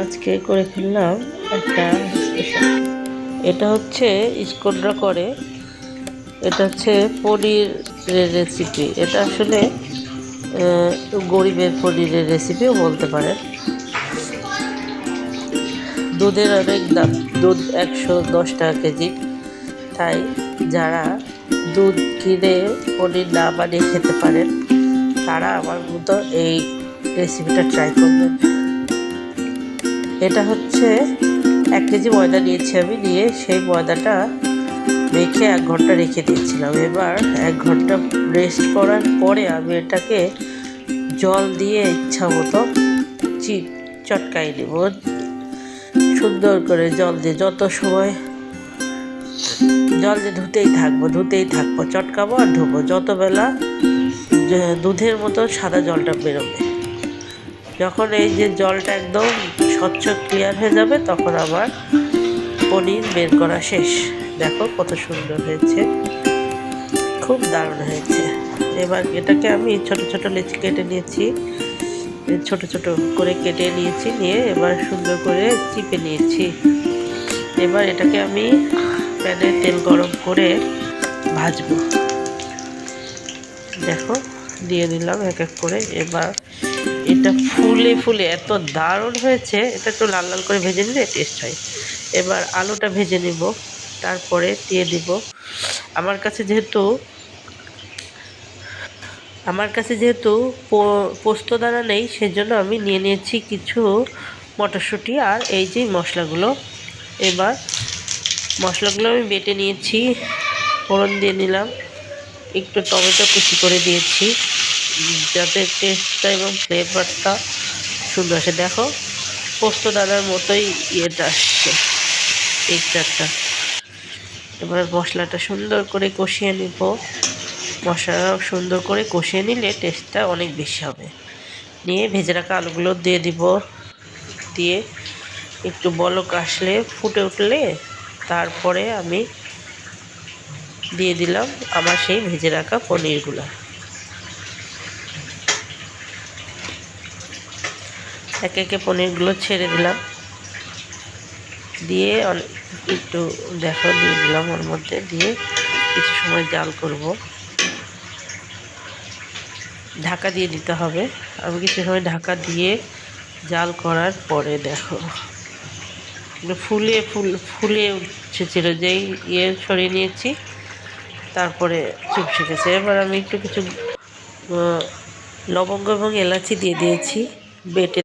আজকে করে ফেললাম একটা স্পেশাল। এটা হচ্ছে স্কোনরা করে, এটা হচ্ছে পনিরের রেসিপি। এটা আসলে গরিবের পনিরের রেসিপিও বলতে পারেন। দুধের অনেক দাম, দুধ 110 টাকা কেজি। তাই যারা দুধ কিনে পনির না বানিয়ে খেতে পারেন তারা আমার মতো এই রেসিপিটা ট্রাই করবেন। এটা হচ্ছে 1 কেজি ময়দা নিয়েছি আমি, নিয়ে সেই ময়দাটা মেখে 1 ঘন্টা রেখে দিয়েছিলাম। এবার 1 ঘন্টা রেস্ট করার পরে আমি এটাকে জল দিয়ে ইচ্ছা মতো চটকাই নেব সুন্দর করে। জল দিয়ে যত সময় জল দিয়ে ধুতেই থাকবো, চটকাবো আর ধুবো, যত বেলা দুধের মতো সাদা জলটা বেরোবে। যখন এই যে জলটা একদম স্বচ্ছ ক্লিয়ার হয়ে যাবে তখন আবার পনির বের করা শেষ। দেখো কত সুন্দর হয়েছে, খুব দারুণ হয়েছে। এবার এটাকে আমি ছোট ছোট লেচি কেটে নিয়েছি, ছোট ছোট করে কেটে নিয়েছি, নিয়ে এবার সুন্দর করে চিপে নিয়েছি। এবার এটাকে আমি প্যানে তেল গরম করে ভাজবো। দেখো দিয়ে দিলাম এক এক করে। এবার এটা ফুলে ফুলে এত দারুণ হয়েছে, এটা একটু লাল লাল করে ভেজে নিলে টেস্ট হয়। এবার আলুটা ভেজে নিব, তারপরে দিয়ে দিব। আমার কাছে যেহেতু পোস্তদানা নেই, সেজন্য আমি নিয়ে নিয়েছি কিছু মটরশুঁটি আর এই যে মশলাগুলো। এবার মশলাগুলো আমি বেটে নিয়েছি, ফোড়ন দিয়ে নিলাম, একটু টমেটো কুচি করে দিয়েছি যাতে টেস্টটা এবং ফ্লেভারটা সুন্দর আসে। দেখো পোস্তদানার মতোই ইয়েটা আসছে, টেক্সচারটা। এবার মশলাটা সুন্দর করে কষিয়ে নিব। মশলা সুন্দর করে কষিয়ে নিলে টেস্টটা অনেক বেশি হবে। নিয়ে ভেজে রাখা আলুগুলো দিয়ে দিব, দিয়ে একটু বলক আসলে ফুটে উঠলে তারপরে আমি দিয়ে দিলাম আমার সেই ভেজে রাখা পনিরগুলো। একে একে পনিরগুলো ছেড়ে দিলাম, দিয়ে একটু দেখো দিয়ে দিলাম ওর মধ্যে, দিয়ে কিছু সময় জাল করব। ঢাকা দিয়ে দিতে হবে। আমি কিছু সময় ঢাকা দিয়ে জাল করার পরে দেখো ফুলে উঠেছিল, যেই সরিয়ে নিয়েছি তারপরে চুপসে গেছে। এবার আমি কিছু লবঙ্গ এবং এলাচি দিয়ে দিয়েছি বেটে।